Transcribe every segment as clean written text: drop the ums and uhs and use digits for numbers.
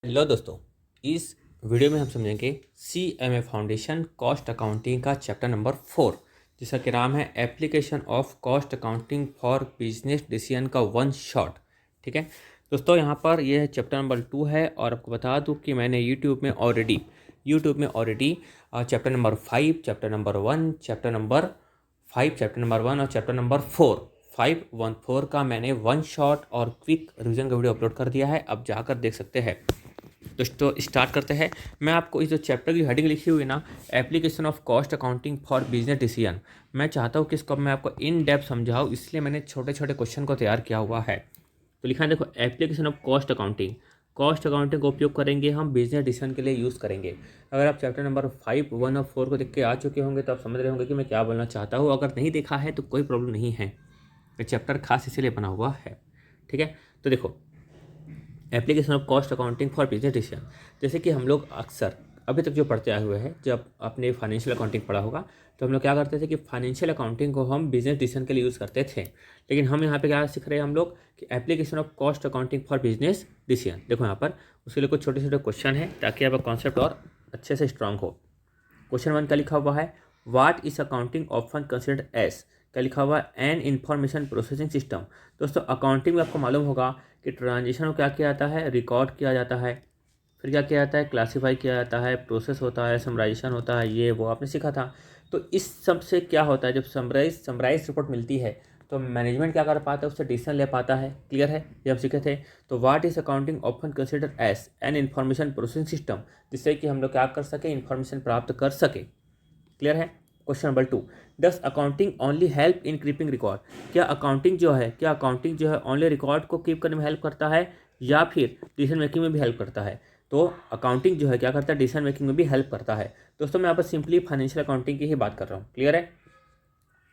Hello दोस्तों, इस video में हम समझेंगे CMA फाउंडेशन कॉस्ट अकाउंटिंग का चैप्टर नंबर 4, जिसका कि नाम है application of cost accounting for business decision का वन शॉट। ठीक है दोस्तों, यहाँ पर यह चैप्टर नंबर 2 है और आपको बता दूँ कि मैंने यूट्यूब में already chapter number 5, chapter number 1, chapter number 5, chapter number 1 और चैप्टर नंबर 4 का मैंने वन शॉट और क्विक रिवीजन का वीडियो अपलोड कर दिया है। अब जाकर देख सकते हैं। दोस्तों स्टार्ट करते हैं। मैं आपको इस जो चैप्टर की हेडिंग लिखी हुई है ना, application of cost accounting for business decision, मैं चाहता हूँ कि इसको मैं आपको इन डेप्थ समझाऊँ, इसलिए मैंने छोटे छोटे क्वेश्चन को तैयार किया हुआ है। तो लिखा है, देखो, एप्लीकेशन ऑफ कॉस्ट अकाउंटिंग का उपयोग करेंगे हम बिजनेस डिसीजन के लिए यूज़ करेंगे। अगर आप चैप्टर नंबर 5, 1 और 4 को देख के आ चुके होंगे तो आप समझ रहे होंगे कि मैं क्या बोलना चाहता हूँ। अगर नहीं देखा है तो कोई प्रॉब्लम नहीं है, ये चैप्टर खास इसीलिए बना हुआ है। ठीक है, तो देखो, application of cost accounting for business decision, जैसे कि हम लोग अक्सर अभी तक जो पढ़ते आए हुए हैं, जब आपने फाइनेंशियल अकाउंटिंग पढ़ा होगा तो हम लोग क्या करते थे कि फाइनेंशियल अकाउंटिंग को हम बिजनेस डिसीजन के लिए यूज़ करते थे। लेकिन हम यहाँ पे क्या सीख रहे हैं हम लोग कि application of cost accounting for business decision. देखो यहाँ पर उसके लिए कुछ छोटे छोटे क्वेश्चन है ताकि आपका कॉन्सेप्ट और अच्छे से स्ट्रांग हो। क्वेश्चन 1 का लिखा हुआ है, what is accounting often considered as, क्या लिखा हुआ है, एन इंफॉर्मेशन प्रोसेसिंग सिस्टम। दोस्तों अकाउंटिंग में आपको मालूम होगा कि ट्रांजेक्शन को क्या किया जाता है, रिकॉर्ड किया जाता है, फिर क्या किया जाता है, क्लासीफाई किया जाता है, प्रोसेस होता है, समराइजेशन होता है, ये वो आपने सीखा था। तो इस सब से क्या होता है, जब समराइज रिपोर्ट मिलती है तो मैनेजमेंट क्या कर पाता है, उससे डिसीजन ले पाता है। क्लियर है, ये हम सीखे थे। तो what is accounting often consider as an information processing system, जिससे कि हम लोग क्या कर सके, इन्फॉर्मेशन प्राप्त कर सके। क्लियर है। Question number 2, does accounting only help in keeping record, क्या अकाउंटिंग जो है ओनली रिकॉर्ड को कीप करने में हेल्प करता है या फिर डिसीजन मेकिंग में भी हेल्प करता है। तो अकाउंटिंग जो है क्या करता है, डिसीजन मेकिंग में भी हेल्प करता है। दोस्तों मैं यहाँ पर सिंपली फाइनेंशियल अकाउंटिंग की ही बात कर रहा हूँ। क्लियर है।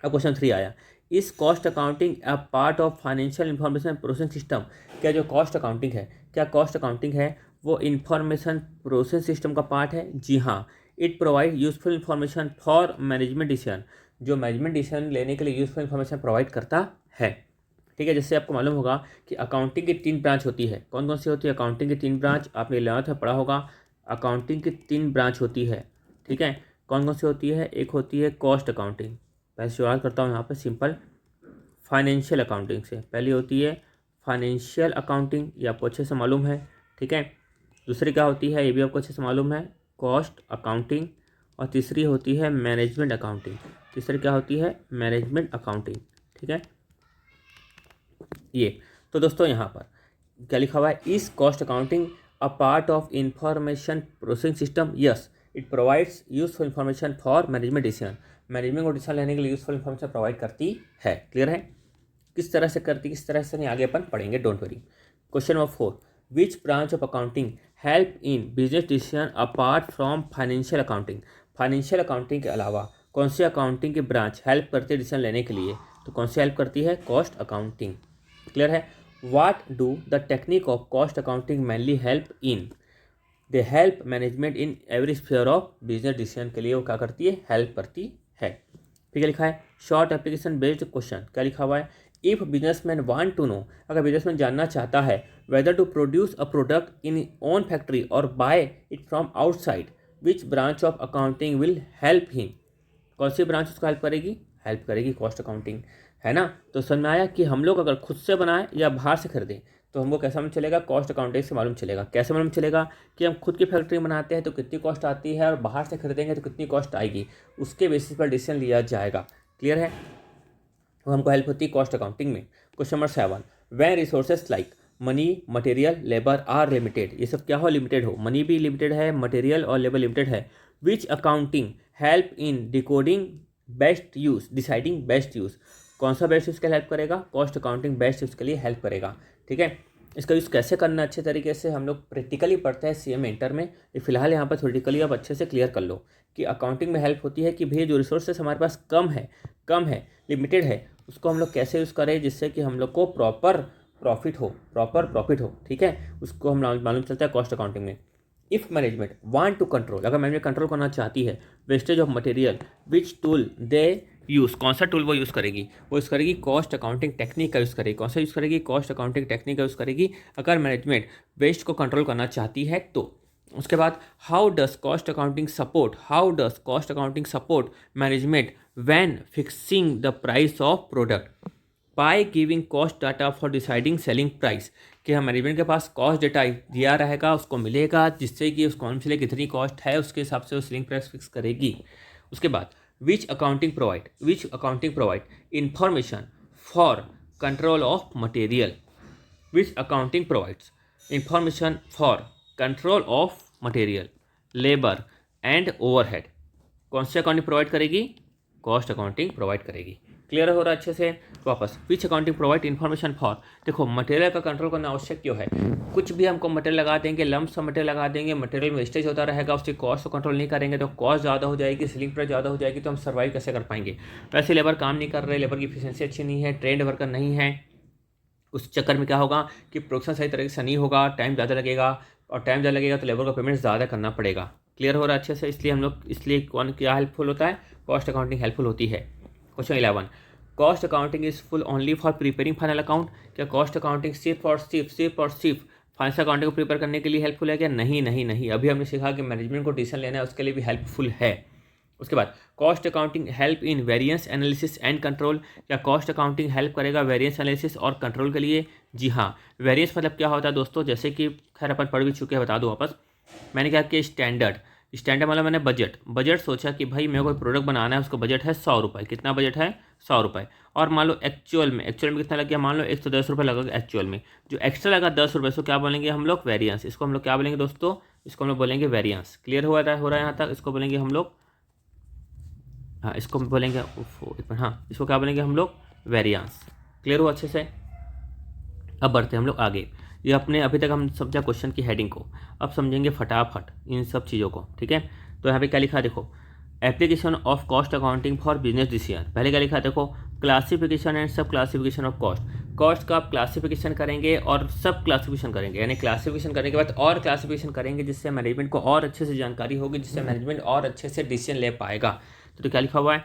अब क्वेश्चन 3 आया, इस cost accounting a part of financial information processing system, क्या जो कॉस्ट अकाउंटिंग है, क्या कॉस्ट अकाउंटिंग है वो इंफॉर्मेशन प्रोसेस सिस्टम का पार्ट है। जी हाँ, it provide useful information for management decision, जो मैनेजमेंट डिसीजन लेने के लिए यूजफुल इंफॉर्मेशन प्रोवाइड करता है। ठीक है, जैसे आपको मालूम होगा कि अकाउंटिंग की 3 ब्रांच होती है। कौन कौन सी होती है अकाउंटिंग की 3 ब्रांच, आपने 11th में पढ़ा होगा। अकाउंटिंग की 3 ब्रांच होती है। ठीक है, कौन कौन सी होती है, एक होती है कॉस्ट अकाउंटिंग, मैं शुरुआत करता हूँ यहाँ पर सिंपल फाइनेंशियल अकाउंटिंग से। पहली होती है फाइनेंशियल अकाउंटिंग, ये आपको अच्छे से मालूम है। ठीक है, दूसरी क्या होती है, ये भी आपको अच्छे से मालूम है, कॉस्ट अकाउंटिंग। और तीसरी होती है मैनेजमेंट अकाउंटिंग। तीसरी क्या होती है, मैनेजमेंट अकाउंटिंग। ठीक है, ये तो दोस्तों यहाँ पर क्या लिखा हुआ है, इस cost accounting a part of information processing system, yes it provides useful information for management decision, management को डिसीजन लेने के लिए यूजफुल इंफॉर्मेशन प्रोवाइड करती है। क्लियर है। किस तरह से करती, किस तरह से नहीं, आगे अपन पढ़ेंगे, don't worry. Question number 4, which branch of accounting help in business decision apart from financial accounting, financial accounting के अलावा कौन सी अकाउंटिंग की ब्रांच हेल्प करती है डिसीजन लेने के लिए, तो कौन सी हेल्प करती है, कॉस्ट अकाउंटिंग। क्लियर है। What do the technique of cost accounting mainly help in, they help management in every sphere of business decision के लिए वो क्या करती है, हेल्प करती है। ठीक है, लिखा है शॉर्ट एप्लीकेशन बेस्ड क्वेश्चन, क्या लिखा हुआ है, if businessman want to know, अगर बिजनेसमैन जानना चाहता है whether to produce a product in own factory or buy it from outside, which branch of accounting will help him, कौन सी ब्रांच उसको हेल्प करेगी, कॉस्ट अकाउंटिंग, है ना। तो समझ में आया कि हम लोग अगर खुद से बनाएं या बाहर से खरीदें तो हमको कैसा मालूम चलेगा, कॉस्ट अकाउंटिंग से मालूम चलेगा। कैसे मालूम चलेगा कि हम खुद की फैक्ट्री बनाते हैं तो कितनी कॉस्ट आती है और बाहर से खरीदेंगे तो कितनी कॉस्ट आएगी, उसके बेसिस पर डिसीजन लिया जाएगा। क्लियर है, वो हमको हेल्प होती है कॉस्ट अकाउंटिंग में। Question number 7, when resources like money, material, labour are limited, ये सब क्या हो, लिमिटेड हो, मनी भी लिमिटेड है, मटेरियल और लेबर लिमिटेड है, which accounting help in decoding best use, deciding best use, कौन सा बेस्ट यूज के लिए हेल्प करेगा, कॉस्ट अकाउंटिंग बेस्ट यूज के लिए हेल्प करेगा। ठीक है, इसका यूज़ कैसे करना अच्छे तरीके से हम लोग प्रैक्टिकली पढ़ते हैं CMA इंटर में, ये फिलहाल यहाँ पर थ्योरेटिकली अब अच्छे से क्लियर कर लो कि अकाउंटिंग में हेल्प होती है कि भैया जो रिसोर्सेस हमारे पास कम है, लिमिटेड है, उसको हम लोग कैसे यूज़ करें जिससे कि हम लोग को प्रॉपर प्रॉफिट हो। ठीक है, उसको हम मालूम चलता है कॉस्ट अकाउंटिंग में। If management want to control, अगर मैनेजमेंट कंट्रोल करना चाहती है wastage of material, which tool they use, कौन सा टूल वो यूज़ करेगी? वो यूज़ करेगी कॉस्ट अकाउंटिंग टेक्निक का यूज़ करेगी। कौन सा यूज़ करेगी? कॉस्ट अकाउंटिंग टेक्निक का यूज़ करेगी अगर मैनेजमेंट वेस्ट को कंट्रोल करना चाहती है तो। उसके बाद how does cost accounting support management when fixing the price of product by giving cost data for deciding selling price. कि हम मैनेजमेंट के पास कॉस्ट डाटा दिया रहेगा, उसको मिलेगा, जिससे कि उस कौन से लिए कितनी कॉस्ट है उसके हिसाब से वो सेलिंग प्राइस फिक्स करेगी। उसके बाद which accounting provide information for control of material. Which accounting provides information for control of material, labour and overhead. कौन सी अकाउंटिंग प्रोवाइड करेगी? कॉस्ट अकाउंटिंग प्रोवाइड करेगी। क्लियर हो रहा है अच्छे से? वापस which accounting provide information for. देखो मटेरियल का कंट्रोल करना आवश्यक क्यों है? कुछ भी हमको मटेरियल लगा देंगे, लम्प सा मटेरियल लगा देंगे, मटेरियल में वेस्टेज होता रहेगा, उसकी कॉस्ट को कंट्रोल नहीं करेंगे तो कॉस्ट ज़्यादा हो जाएगी, सेलिंग प्राइस ज़्यादा हो जाएगी, तो हम सर्वाइव कैसे कर पाएंगे? वैसे लेबर काम नहीं कर रहे, लेबर की एफिशिएंसी अच्छी नहीं है, ट्रेंड वर्कर नहीं है, उस चक्कर में क्या होगा कि प्रोडक्शन सही तरीके से नहीं होगा, टाइम ज़्यादा लगेगा, और टाइम ज़्यादा लगेगा तो लेबर का पेमेंट ज़्यादा करना पड़ेगा। क्लियर हो रहा है अच्छे से? इसलिए कौन क्या हेल्पफुल होता है? कॉस्ट अकाउंटिंग हेल्पफुल होती है। Question 11, cost accounting is full only for preparing final account. क्या कॉस्ट अकाउंटिंग सिर्फ और सिर्फ फाइनल अकाउंटिंग को प्रिपेयर करने के लिए हेल्पफुल है क्या? नहीं नहीं नहीं, अभी हमने सीखा कि मैनेजमेंट को डिसीजन लेना है उसके लिए भी हेल्पफुल है। उसके बाद cost accounting help in variance analysis and control. क्या कॉस्ट अकाउंटिंग हेल्प करेगा वेरिएंस एनालिसिस और कंट्रोल के लिए? जी हाँ। वेरिएंस मतलब क्या होता है दोस्तों? जैसे कि खैर अपन पढ़ भी चुके हैं, बता दूँ वापस। मैंने कहा कि स्टैंडर्ड मतलब मैंने बजट सोचा कि भाई मेरे को कोई प्रोडक्ट बनाना है, उसका बजट है 100 रुपये। कितना बजट है? 100 रुपये। और मान लो एक्चुअल में कितना लग गया? मान लो 110 रुपये लगा एक्चुअल में। जो एक्स्ट्रा लगा 10 रुपये, इसको क्या बोलेंगे हम लोग? वेरिएंस। इसको हम लोग क्या बोलेंगे दोस्तों? इसको हम लोग बोलेंगे वेरिएंस। क्लियर हो रहा है यहाँ तक? इसको बोलेंगे हम लोग, हाँ इसको बोलेंगे, हाँ इसको क्या बोलेंगे हम लोग? वेरिएंस। क्लियर हो अच्छे से? अब बढ़ते हैं हम लोग आगे। ये अपने अभी तक हम समझा क्वेश्चन की हेडिंग को, अब समझेंगे फटाफट इन सब चीज़ों को। ठीक है, तो यहाँ पे क्या लिखा है देखो, application of cost accounting for business decision. पहले क्या लिखा है देखो, classification and sub classification of cost. Cost का आप क्लासिफिकेशन करेंगे और सब क्लासिफिकेशन करेंगे, यानी क्लासिफिकेशन करने के बाद और क्लासिफिकेशन करेंगे, जिससे मैनेजमेंट को और अच्छे से जानकारी होगी, जिससे मैनेजमेंट और अच्छे से डिसीजन ले पाएगा। तो क्या लिखा हुआ है?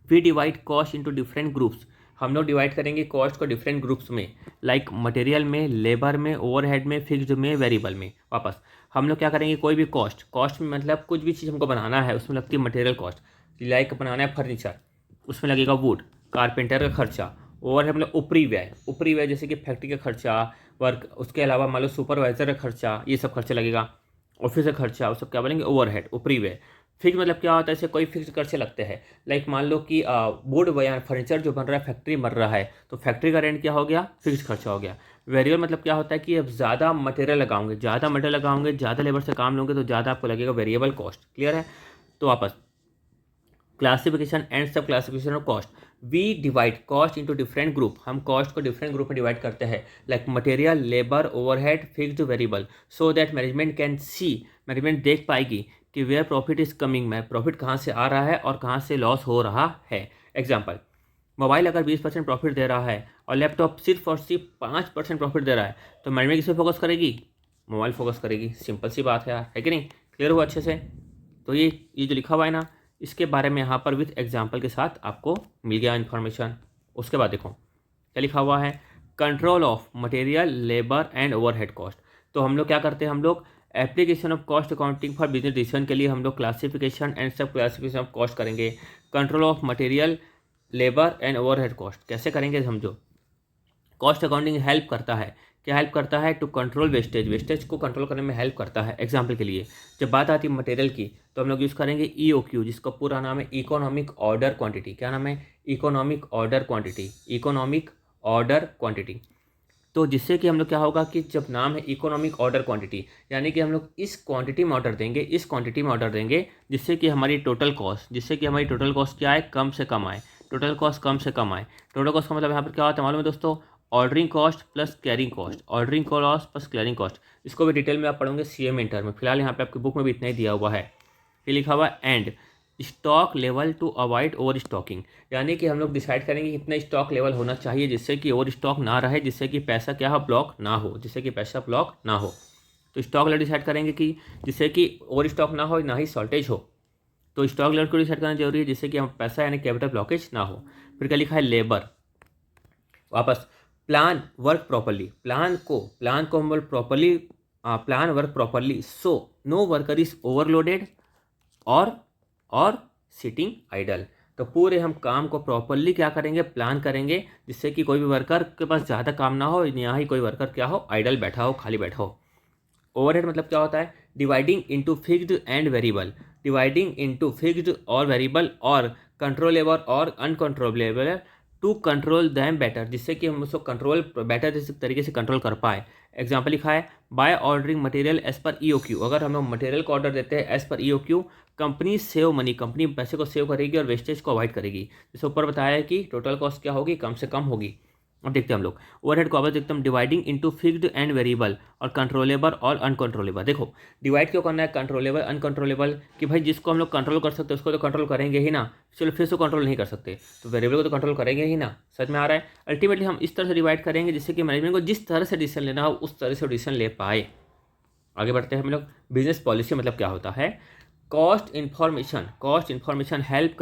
We divide cost into different groups. हम लोग डिवाइड करेंगे कॉस्ट को डिफरेंट ग्रुप्स में, लाइक मटेरियल में, लेबर में, ओवरहेड में, फिक्स्ड में, वेरिएबल में। वापस हम लोग क्या करेंगे, कोई भी कॉस्ट में मतलब कुछ भी चीज़ हमको बनाना है उसमें लगती है मटेरियल कॉस्ट। लाइक बनाना है फर्नीचर, उसमें लगेगा वुड, कारपेंटर का खर्चा। ओवरहेड मतलब ऊपरी व्यय जैसे कि फैक्ट्री का खर्चा, वर्क, उसके अलावा मान लो सुपरवाइजर का खर्चा, ये सब खर्चा लगेगा। ऑफिस का खर्चा, वो सब क्या बोलेंगे? ओवरहेड, ऊपरी व्यय। फिक्स मतलब क्या होता है? ऐसे कोई फिक्स खर्चे लगते हैं, लाइक मान लो कि वुड या फर्नीचर जो बन रहा है फैक्ट्री बन रहा है, तो फैक्ट्री का रेंट क्या हो गया? फिक्स खर्चा हो गया। वेरिएबल मतलब क्या होता है कि अब ज़्यादा मटेरियल लगाओगे, ज़्यादा लेबर से काम लोगे तो ज़्यादा आपको लगेगा वेरिएबल कॉस्ट। क्लियर है? तो वापस classification and sub classification of cost. We divide cost into different group. हम कॉस्ट को डिफरेंट ग्रुप में डिवाइड करते हैं, like material, labour, overhead, fixed, variable, so that management can see, management देख पाएगी कि वेयर प्रॉफिट इज कमिंग, में profit कहाँ से आ रहा है और कहाँ से लॉस हो रहा है। एग्जाम्पल, मोबाइल अगर 20% प्रॉफिट दे रहा है और लैपटॉप सिर्फ और सिर्फ 5% प्रॉफिट दे रहा है, तो मैनेजमेंट किस पे फोकस करेगी? मोबाइल फोकस करेगी। सिंपल सी बात है यार, है कि नहीं? क्लियर हुआ अच्छे से? तो ये जो लिखा हुआ है ना, इसके बारे में यहाँ पर विथ एग्जाम्पल के साथ आपको मिल गया इन्फॉर्मेशन। उसके बाद देखो क्या लिखा हुआ है, control of material, labour and overhead cost. तो हम लोग क्या करते हैं, हम लोग application of cost accounting for business decision के लिए हम लोग classification and sub classification of cost करेंगे। Control of material, labour and overhead cost कैसे करेंगे समझो। कॉस्ट अकाउंटिंग हेल्प करता है, क्या हेल्प करता है? टू कंट्रोल वेस्टेज को कंट्रोल करने में हेल्प करता है। एग्जाम्पल के लिए जब बात आती है मटेरियल की, तो हम लोग यूज़ करेंगे EOQ, जिसका पूरा नाम है इकोनॉमिक ऑर्डर क्वांटिटी। क्या नाम है? Economic order quantity. तो जिससे कि हम लोग क्या होगा कि जब नाम है इकोनॉमिक ऑर्डर क्वांटिटी, यानी कि हम लोग इस क्वांटिटी में ऑर्डर देंगे, जिससे कि हमारी टोटल कॉस्ट क्या है? कम से कम आए। टोटल कॉस्ट का मतलब यहाँ पर क्या होता है मालूम है दोस्तों? Ordering cost plus clearing cost. इसको भी डिटेल में आप पढ़ोगे CM इंटर में। फिलहाल यहाँ पे आपकी बुक में भी इतना ही दिया हुआ है। फिर लिखा हुआ है and stock level to avoid overstocking, यानी कि हम लोग डिसाइड करेंगे कितना स्टॉक लेवल होना चाहिए, जिससे कि ओवर स्टॉक ना रहे, जिससे कि पैसा क्या हो? ब्लॉक ना हो। तो स्टॉक लेवल डिसाइड करेंगे कि जिससे कि ओवर स्टॉक ना हो, ना ही शॉर्टेज हो। तो स्टॉक लेवल को डिसाइड करना जरूरी है जिससे कि हम पैसा यानी कैपिटल ब्लॉकेज ना हो। फिर क्या लिखा है, लेबर। वापस प्लान वर्क प्रॉपरली, प्लान को हम properly plan work properly so no worker is overloaded और सिटिंग आइडल। तो पूरे हम काम को प्रॉपरली क्या करेंगे, प्लान करेंगे जिससे कि कोई भी वर्कर के पास ज़्यादा काम ना हो, या ही कोई वर्कर क्या हो, आइडल बैठा हो, खाली बैठा हो। ओवरहेड मतलब क्या होता है, dividing into fixed and variable, dividing into fixed और वेरिएबल और कंट्रोलेबल और uncontrollable to control them better, जिससे कि हम उसको कंट्रोल बेटर तरीके से कंट्रोल कर पाए। एग्जाम्पल लिखा है, by ordering material as per EOQ, अगर हम मटेरियल को ऑर्डर देते हैं as per EOQ, company save money, company पैसे को सेव करेगी और वेस्टेज को अवॉइड करेगी। जैसे ऊपर बताया है कि टोटल कॉस्ट क्या होगी, कम से कम होगी। अब देखते हैं हम लोग ओवरहेड को, वापस देखते हैं, dividing into fixed and variable और कंट्रोलेबल और अनकंट्रोलेबल। देखो डिवाइड क्यों करना है, कंट्रोलेबल अनकंट्रोलेबल, कि भाई जिसको हम लोग कंट्रोल कर सकते हैं उसको तो कंट्रोल करेंगे ही ना, चलो फिर से कंट्रोल नहीं कर सकते तो वेरिएबल को तो कंट्रोल करेंगे ही ना। समझ में आ रहा है। अल्टीमेटली हम इस तरह से डिवाइड करेंगे जिससे कि मैनेजमेंट को जिस तरह से डिसीजन लेना हो उस तरह से डिसीजन ले पाए। आगे बढ़ते हैं हम लोग। बिजनेस पॉलिसी मतलब क्या होता है, कॉस्ट इन्फॉर्मेशन हेल्प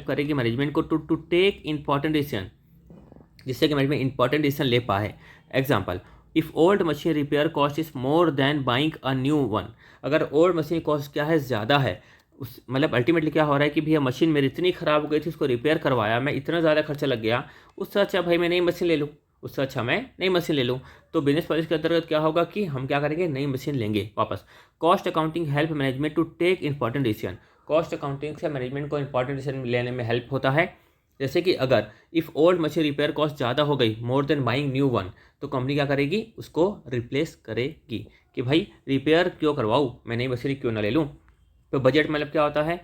करेगी मैनेजमेंट को टू टेक इंपॉर्टेंट डिसीजन, जिससे कि मैनेजमेंट इंपॉर्टेंट डिसीजन ले पाए। Example, if old machine repair cost is more than buying a new one, अगर ओल्ड मशीन कॉस्ट क्या है, ज़्यादा है, उस मतलब अल्टीमेटली क्या हो रहा है कि भैया मशीन मेरी इतनी ख़राब हो गई थी, उसको रिपेयर करवाया, मैं इतना ज़्यादा खर्चा लग गया, उससे अच्छा भाई मैं नई मशीन ले लूँ, तो बिजनेस पॉलिसी के अंतर्गत क्या होगा कि हम क्या करेंगे, नई मशीन लेंगे। वापस cost accounting help management to take important decision, cost accounting से मैनेजमेंट को इंपॉर्टेंट डिसीजन लेने में हेल्प होता है। जैसे कि अगर if old machine repair cost ज़्यादा हो गई more than buying new one, तो कंपनी क्या करेगी, उसको रिप्लेस करेगी कि भाई रिपेयर क्यों करवाऊँ, मैं नई मशीन क्यों ना ले लूँ। तो बजट मतलब क्या होता है,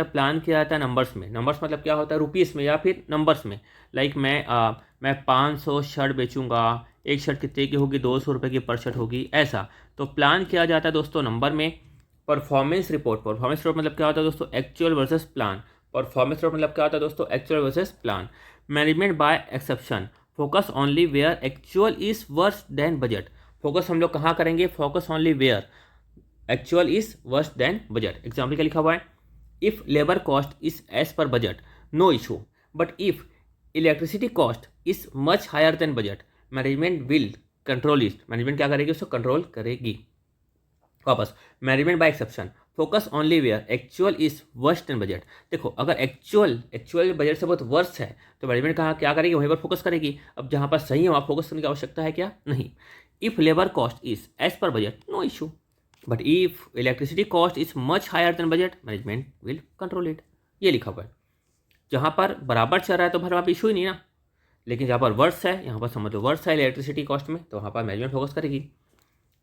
प्लान किया जाता है नंबर्स में, नंबर्स मतलब क्या होता है, रुपीज़ में या फिर नंबर्स में। लाइक मैं 500 शर्ट बेचूंगा, एक शर्ट कितने की होगी, 200 रुपये की पर शर्ट होगी, ऐसा। तो प्लान किया जाता है दोस्तों नंबर में। परफॉर्मेंस रिपोर्ट मतलब क्या होता है दोस्तों, actual versus plan. Management by exception, focus only where actual is worse than budget, focus हम लोग कहाँ करेंगे, focus only where actual is worse than budget. Example क्या लिखा हुआ है, if labour cost is as per budget no issue, but if electricity cost is much higher than budget management will control it, management क्या करेगी, उसको control करेगी। वापस management by exception, focus only where actual is worst than budget. देखो अगर actual budget से बहुत worst है तो मैनेजमेंट कहाँ क्या करेगी, वहीं पर फोकस करेगी। अब जहाँ पर सही है वहाँ फोकस करने की आवश्यकता है क्या, नहीं। If labour cost is as per budget no issue, but if electricity cost is much higher than budget management will control it, ये लिखा हुआ है। जहाँ पर बराबर चल रहा है तो फिर वहाँ पर इशू ही नहीं ना, लेकिन जहाँ पर वर्स है, यहाँ पर समझ लो वर्स है इलेक्ट्रिसिटी कॉस्ट में, तो वहाँ पर मैनेजमेंट फोकस करेगी।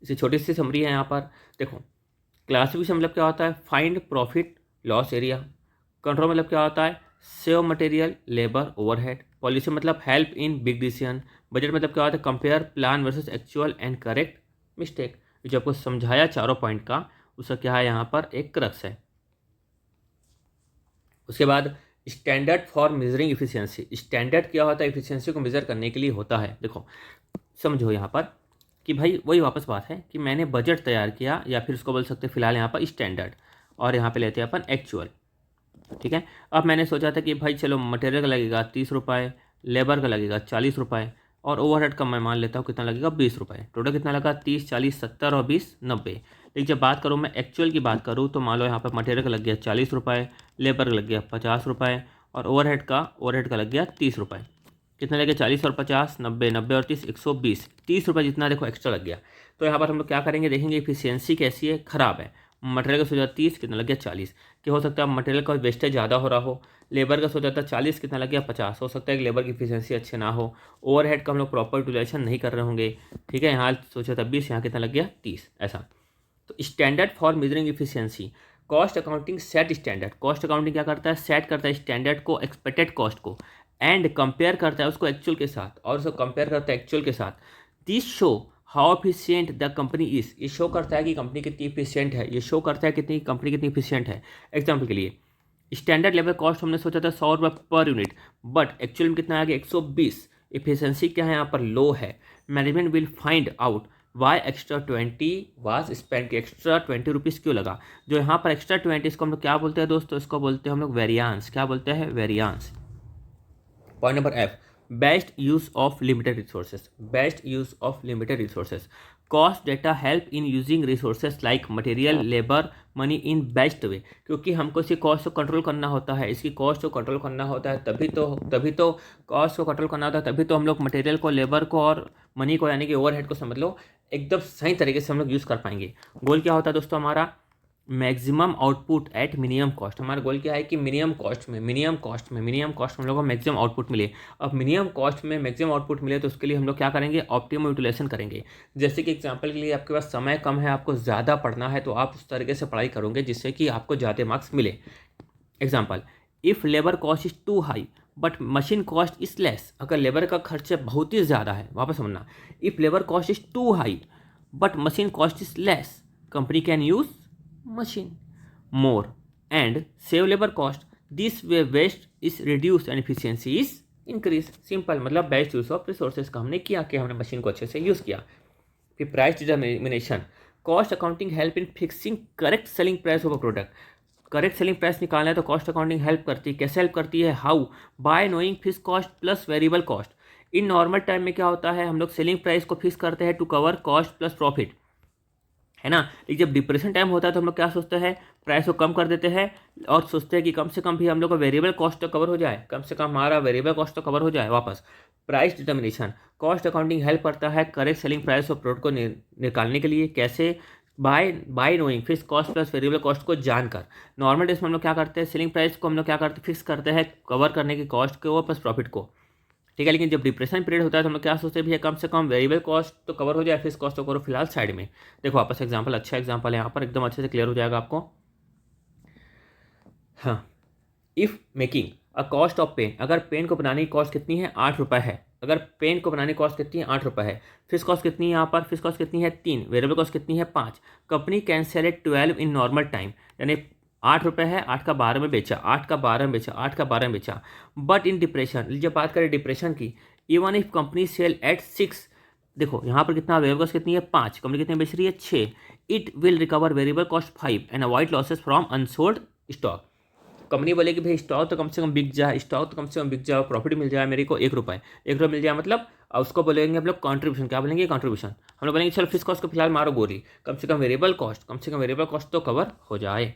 इसे छोटी सी समरी है यहाँ पर। देखो क्लासिफिकेशन मतलब क्या होता है, find profit loss area. Control मतलब क्या होता है, save material labour overhead. Policy मतलब help in big decision. Budget मतलब क्या होता है, compare plan versus actual and correct mistake. जो आपको समझाया चारों पॉइंट का, उसका क्या है यहाँ पर एक क्रक्स है। उसके बाद standard for measuring efficiency, standard क्या होता है, इफिशियंसी को मेजर करने के लिए होता है। देखो समझो यहाँ पर कि भाई वही वापस बात है कि मैंने बजट तैयार किया, या फिर उसको बोल सकते हैं फिलहाल यहाँ पर स्टैंडर्ड, और यहाँ पे लेते हैं अपन एक्चुअल, ठीक है। अब मैंने सोचा था कि भाई चलो मटेरियल का लगेगा 30 रुपये, लेबर का लगेगा 40 रुपये, और ओवरहेड का मैं मान लेता हूँ कितना लगेगा 20 रुपये। टोटल कितना लगा, 30 40 70 और 20 90। लेकिन जब बात करूँ मैं एक्चुअल की बात करूँ तो मान लो यहाँ पर मटेरियल का लग गया 40 रुपये, लेबर का लग गया 50 रुपये, और ओवरहेड का लग गया 30 रुपये। कितना लगे, 40 और 50 90, 90 और 30 120, 30 रुपये जितना देखो एक्स्ट्रा लग गया। तो यहाँ पर हम लोग क्या करेंगे, देखेंगे इफिशियंसी कैसी है, ख़राब है। मटेरियल का सोचा 30, कितना लग गया 40, क्या हो सकता है मटेरियल का वेस्टेज ज़्यादा हो रहा हो। लेबर का सोचा था 40, कितना लग गया 50, हो सकता है कि लेबर की इफिशियंसी अच्छे ना हो। ओवरहेड का हम लोग प्रॉपर यूटिलाइजेशन नहीं कर रहे होंगे, ठीक है। यहाँ सोचा था 20, यहाँ कितना लग गया 30, ऐसा। तो standard for measuring efficiency, cost accounting set standard. Cost accounting क्या करता है, सेट करता है स्टैंडर्ड को, एक्सपेक्टेड कॉस्ट को, एंड कंपेयर करता है उसको एक्चुअल के साथ, और उसको कंपेयर करता है एक्चुअल के साथ। This show how efficient the company is, ये शो करता है कि कंपनी कितनी इफिशिएंट है, ये शो करता है कितनी कंपनी कितनी इफिशिएंट है। एग्जाम्पल के लिए स्टैंडर्ड लेवल कॉस्ट हमने सोचा था 100 रुपये पर यूनिट, बट एक्चुअल में कितना आ गया 120। इफिशियंसी क्या है यहाँ पर, लो है। Management will find out why extra 20 was spend, extra 20 rupees क्यों लगा। जो यहाँ पर एक्स्ट्रा 20 इसको हम लोग क्या बोलते हैं दोस्तों, इसको बोलते हैं हम लोग वेरियांस। क्या बोलते हैं, variance. Point number F, best use of limited resources, best use of limited resources. Cost data help in using resources like material, labour, money in best way. क्योंकि हमको इसकी कॉस्ट को कंट्रोल करना होता है, इसकी कॉस्ट को कंट्रोल करना होता है, तभी तो कॉस्ट को कंट्रोल करना होता है, तभी तो हम लोग मटेरियल को, लेबर को और मनी को यानी कि ओवरहेड को समझ लो एकदम सही तरीके से हम लोग यूज़ कर पाएंगे। गोल क्या होता है दोस्तों हमारा, maximum output at minimum cost. हमारा गोल क्या है कि मिनिमम कॉस्ट में हम लोग को मैक्सिमम आउटपुट मिले। अब मिनिमम कॉस्ट में मैक्सिमम आउटपुट मिले तो उसके लिए हम लोग क्या करेंगे, ऑप्टिमम यूटिलाइजेशन करेंगे। जैसे कि एग्जांपल के लिए आपके पास समय कम है, आपको ज़्यादा पढ़ना है, तो आप उस तरीके से पढ़ाई करोगे जिससे कि आपको ज़्यादा मार्क्स मिले। Example, if labour cost is too high but machine cost is less. अगर लेबर का खर्चा बहुत ही ज़्यादा है, वापस समझना, if labour cost is too high but machine cost is less, company can use machine more and save labour cost. This way waste is reduce and efficiency is increase. Simple, मतलब best use of resources का हमने किया कि हमने machine को अच्छे से use किया। फिर price determination, cost accounting help in fixing correct selling price of a product. Correct selling price निकालना है तो कॉस्ट अकाउंटिंग हेल्प करती है। कैसे हेल्प करती है, how, bye knowing fix cost plus variable cost. In normal time में क्या होता है, हम लोग सेलिंग प्राइस को फिक्स करते हैं to cover cost plus profit, है ना। लेकिन जब डिप्रेशन टाइम होता है तो हम लोग क्या सोचते हैं, प्राइस को कम कर देते हैं और सोचते हैं कि कम से कम भी हम लोग का वेरिएबल कॉस्ट तो कवर हो जाए, कम से कम हमारा वेरिएबल कॉस्ट तो कवर हो जाए। वापस price determination, cost accounting help करता है correct selling price of product को निकालने के लिए। कैसे, bye knowing fix cost plus variable cost को जानकर। नॉर्मल डेज में हम लोग क्या करते हैं, सेलिंग प्राइस को हम लोग क्या करते हैं, फिक्स करते हैं कवर करने की कॉस्ट को प्लस प्रॉफिट को, ठीक है। लेकिन जब डिप्रेशन पीरियड होता है तो हम लोग क्या सोचते हैं, भैया कम से कम वेरिएबल कॉस्ट तो कवर हो जाए, फिक्स कॉस्ट तो करो फिलहाल साइड में। देखो वापस एग्जांपल, अच्छा एग्जांपल है यहाँ पर, एकदम अच्छे से क्लियर हो जाएगा आपको। हाँ, if making a cost of pen, अगर पेन को बनाने की कॉस्ट कितनी है, 8 रुपये है। अगर पेन को बनाने की कॉस्ट कितनी है, 8 रुपये है। फिक्स कॉस्ट कितनी है यहाँ पर, फिक्स कॉस्ट कितनी है, 3। वेरिएबल कॉस्ट कितनी है, 5। Company can sell at 12 in normal time, यानी 8 रुपये है, 8 का 12 में बेचा, 8 का 12 में बेचा, 8 का 12 में बेचा। बट इन डिप्रेशन, जब बात करें डिप्रेशन की, even if company sell at 6, देखो यहाँ पर कितना, वेरिएबल कॉस्ट कितनी है, 5, कंपनी कितनी बेच रही है, 6। It will recover variable cost 5 and avoid losses from unsold stock. Company बोलेगी भाई स्टॉक तो कम से कम बिक जाए, स्टॉक तो कम से कम बिक जाए, प्रॉफिट मिल जाए मेरे को 1 रुपये मिल जाए, मतलब उसको बोलेंगे हम लोग कॉन्ट्रीब्यूशन। क्या बोलेंगे, कॉन्ट्रीब्यूशन। हम लोग बोलेंगे चलो फिक्स कॉस्ट को फिलहाल मारो गोली, कम से कम वेरिएबल कॉस्ट तो कवर हो जाए।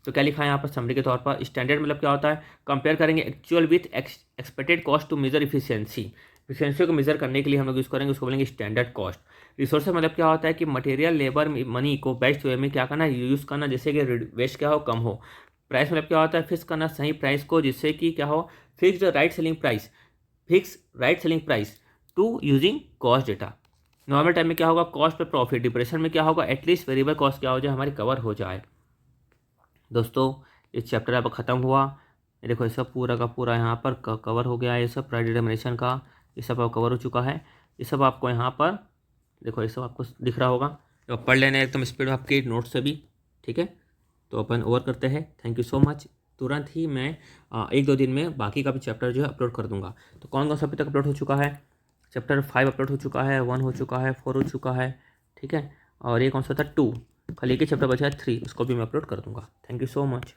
तो क्या लिखा है यहाँ पर समरी के तौर पर, स्टैंडर्ड मतलब क्या होता है, कंपेयर करेंगे actual with expected cost to measure efficiency को मेजर करने के लिए हम लोग यूज़ करेंगे, उसको बोलेंगे स्टैंडर्ड कॉस्ट। रिसोर्सेज मतलब क्या होता है कि मटेरियल, लेबर, मनी को बेस्ट वे में क्या करना, यूज़ करना, जैसे कि वेस्ट क्या हो, कम हो। प्राइस मतलब क्या होता है, फिक्स करना सही प्राइस को, जिससे कि क्या हो, fix right selling price to using cost data. Normal time में क्या होगा, कॉस्ट पे प्रॉफिट। डिप्रेशन में क्या होगा, एटलीस्ट वेरिएबल कॉस्ट क्या हो जाए, हमारी कवर हो जाए। दोस्तों ये चैप्टर अब ख़त्म हुआ। ये देखो ये सब पूरा का पूरा यहाँ पर कवर हो गया, ये सब प्राइस डिटर्मिनेशन का, ये सब अब कवर हो चुका है। ये सब आपको यहाँ पर देखो, ये सब आपको दिख रहा होगा, तो पढ़ लेना एकदम स्पीड आपके नोट्स से भी, ठीक है। तो अपन ओवर करते हैं। Thank you so much. तुरंत ही मैं 1-2 दिन में बाकी का भी चैप्टर जो है अपलोड कर दूंगा। तो कौन कौन सा अभी तक अपलोड हो चुका है, चैप्टर 5 अपलोड हो चुका है, 1 हो चुका है, 4 हो चुका है, ठीक है। और ये कौन सा था, 2, खाली एक ही चैप्टर बचा है, 3, उसको भी मैं अपलोड कर दूंगा। Thank you so much.